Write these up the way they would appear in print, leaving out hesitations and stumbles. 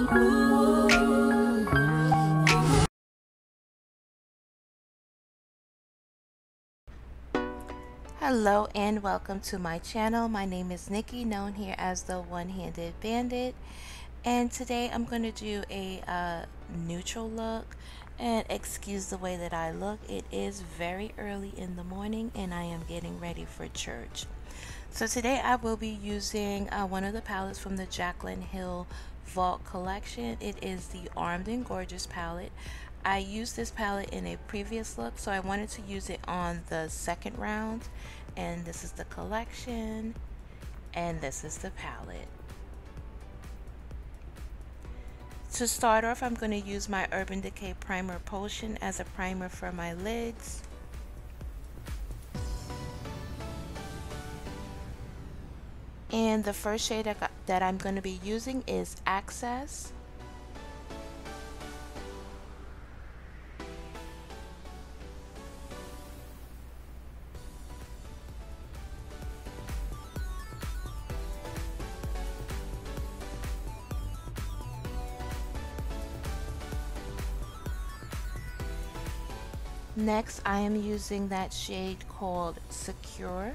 Hello and welcome to my channel. My name is Nikki, known here as the One-Handed Bandit, and today I'm going to do a neutral look. And excuse the way that I look, it is very early in the morning and I am getting ready for church. So today I will be using one of the palettes from the Jaclyn Hill Vault collection. It is the Armed and Gorgeous palette. I used this palette in a previous look, so I wanted to use it on the second round. And this is the collection, and this is the palette. To start off, I'm going to use my Urban Decay Primer Potion as a primer for my lids. And the first shade that I'm going to be using is Access. Next, I am using that shade called Secure.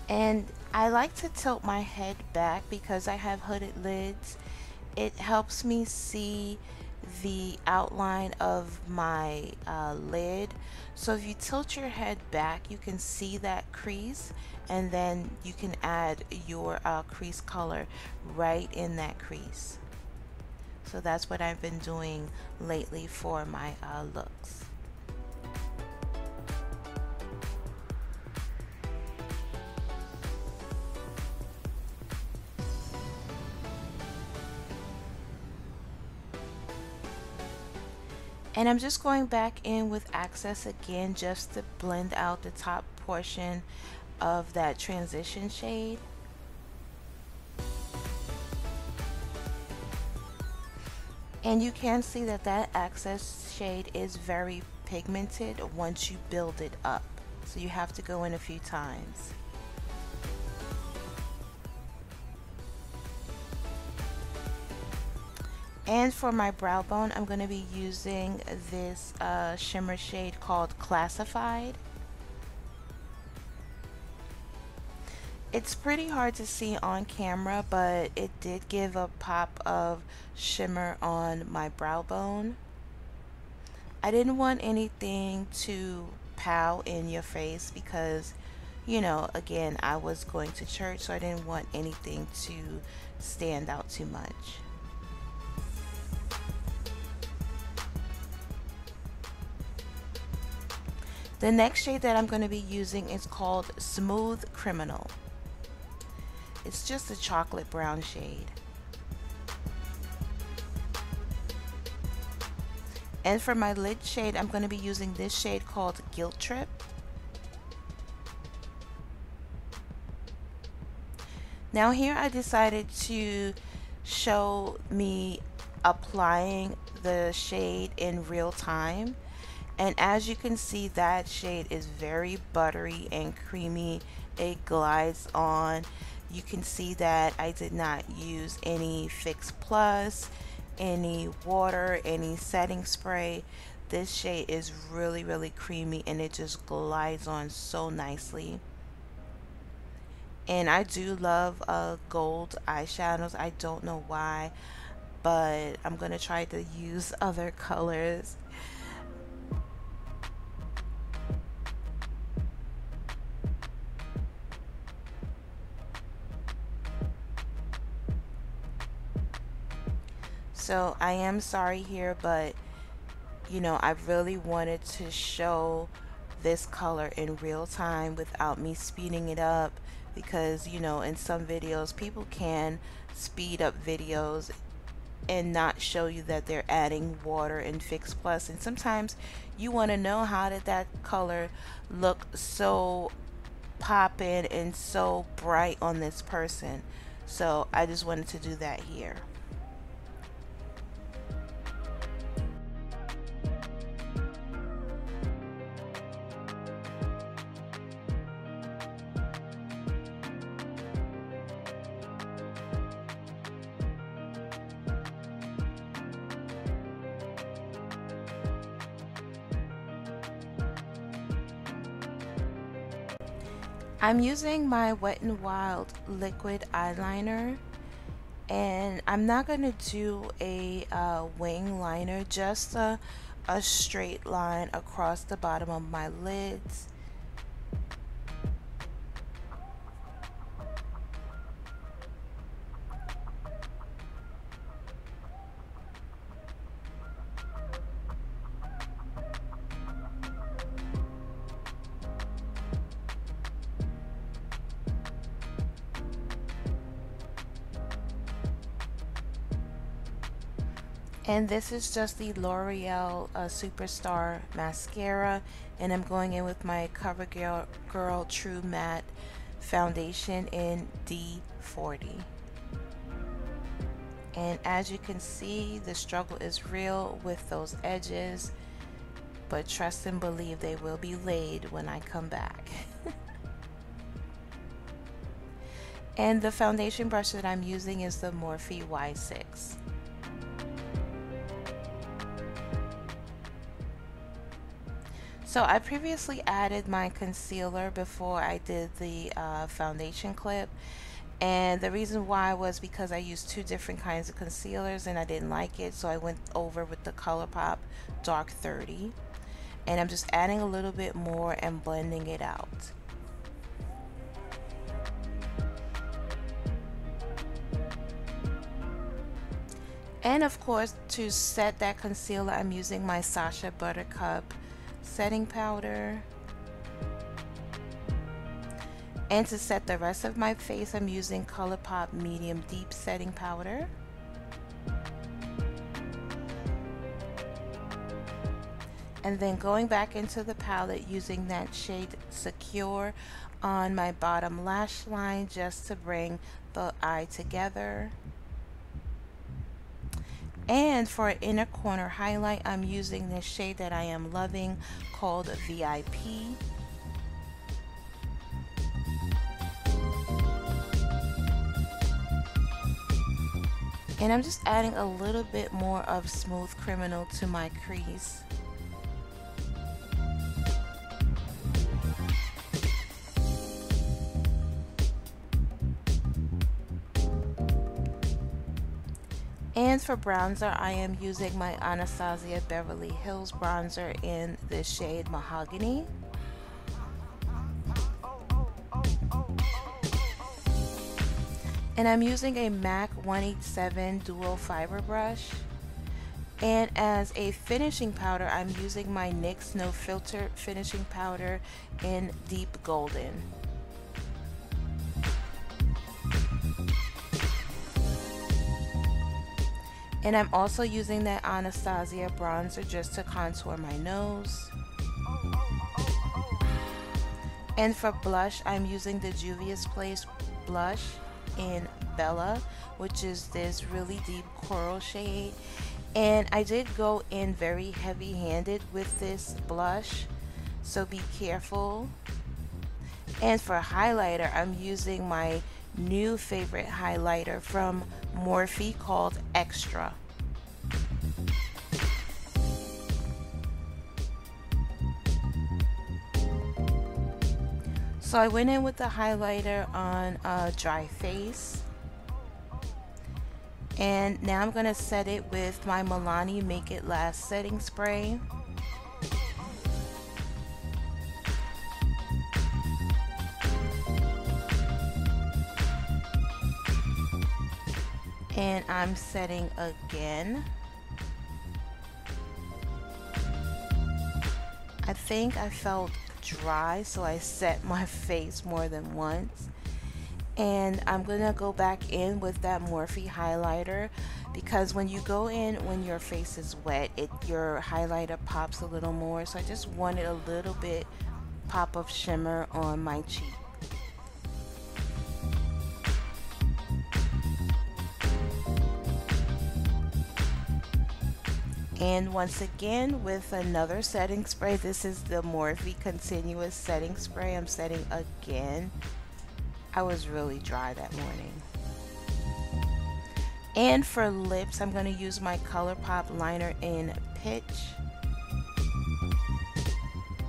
And I like to tilt my head back because I have hooded lids. It helps me see the outline of my lid. So if you tilt your head back, you can see that crease, and then you can add your crease color right in that crease. So that's what I've been doing lately for my looks. And I'm just going back in with Access again just to blend out the top portion of that transition shade. And you can see that that Access shade is very pigmented once you build it up. So you have to go in a few times. And for my brow bone, I'm going to be using this shimmer shade called Classified. It's pretty hard to see on camera, but it did give a pop of shimmer on my brow bone. I didn't want anything to pow in your face because, you know, again, I was going to church, so I didn't want anything to stand out too much. The next shade that I'm going to be using is called Smooth Criminal. It's just a chocolate brown shade. And for my lid shade, I'm going to be using this shade called Guilt Trip. Now here I decided to show me applying the shade in real time. And as you can see, that shade is very buttery and creamy. It glides on. You can see that I did not use any Fix Plus, any water, any setting spray. This shade is really, really creamy and it just glides on so nicely. And I do love gold eyeshadows. I don't know why, but I'm going to try to use other colors. So I am sorry here, but you know, I really wanted to show this color in real time without me speeding it up, because you know, in some videos people can speed up videos and not show you that they're adding water and Fix Plus, and sometimes you want to know how did that color look so poppin' and so bright on this person. So I just wanted to do that here. I'm using my Wet n Wild liquid eyeliner, and I'm not going to do a wing liner, just a straight line across the bottom of my lids. And this is just the L'Oreal Superstar Mascara, and I'm going in with my CoverGirl True Matte Foundation in D40. And as you can see, the struggle is real with those edges, but trust and believe they will be laid when I come back. And the foundation brush that I'm using is the Morphe Y6. So I previously added my concealer before I did the foundation clip, and the reason why was because I used two different kinds of concealers and I didn't like it, so I went over with the ColourPop Dark 30, and I'm just adding a little bit more and blending it out. And of course, to set that concealer, I'm using my Sacha Buttercup setting powder. And to set the rest of my face, I'm using ColourPop Medium Deep Setting Powder. And then going back into the palette using that shade Secure on my bottom lash line just to bring the eye together. And for an inner corner highlight, I'm using this shade that I am loving called VIP. And I'm just adding a little bit more of Smooth Criminal to my crease. And for bronzer, I am using my Anastasia Beverly Hills bronzer in the shade Mahogany. And I'm using a MAC 187 dual fiber brush. And as a finishing powder, I'm using my NYX No Filter finishing powder in Deep Golden. And I'm also using that Anastasia bronzer just to contour my nose. And for blush, I'm using the Juvia's Place blush in Bella, which is this really deep coral shade. And I did go in very heavy-handed with this blush, so be careful. And for highlighter, I'm using my new favorite highlighter from Morphe called Extra. So I went in with the highlighter on a dry face, and now I'm going to set it with my Milani Make It Last setting spray. And I'm setting again. I think I felt dry, so I set my face more than once. And I'm gonna go back in with that Morphe highlighter, because when you go in when your face is wet, your highlighter pops a little more. So I just wanted a little bit pop of shimmer on my cheek. And once again with another setting spray. This is the Morphe Continuous Setting Spray. I'm setting again. I was really dry that morning. And for lips, I'm going to use my ColourPop liner in Pitch.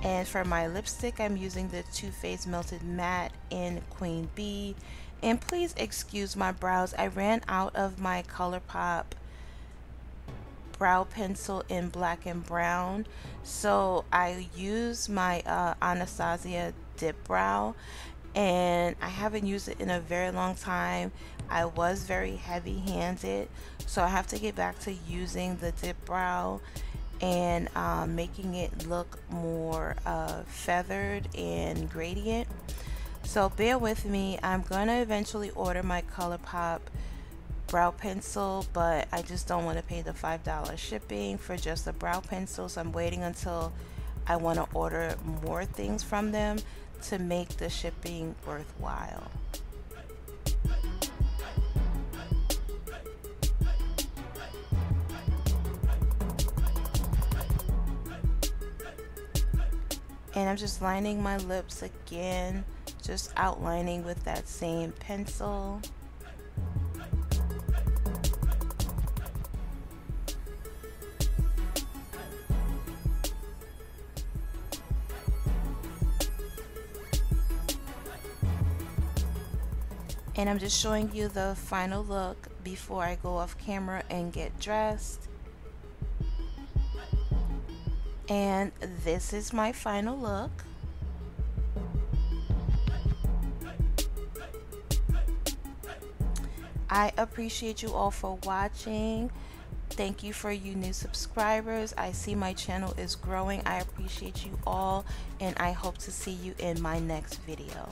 And for my lipstick, I'm using the Too Faced Melted Matte in Queen Bee. And please excuse my brows. I ran out of my ColourPop brow pencil in black and brown, so I use my Anastasia dip brow, and I haven't used it in a very long time. I was very heavy handed, so I have to get back to using the dip brow and making it look more feathered and gradient. So bear with me. I'm gonna eventually order my ColourPop brow pencil, but I just don't want to pay the $5 shipping for just a brow pencil, so I'm waiting until I want to order more things from them to make the shipping worthwhile. And I'm just lining my lips again, just outlining with that same pencil. And I'm just showing you the final look before I go off camera and get dressed. And this is my final look. I appreciate you all for watching. Thank you for you new subscribers. I see my channel is growing. I appreciate you all, and I hope to see you in my next video.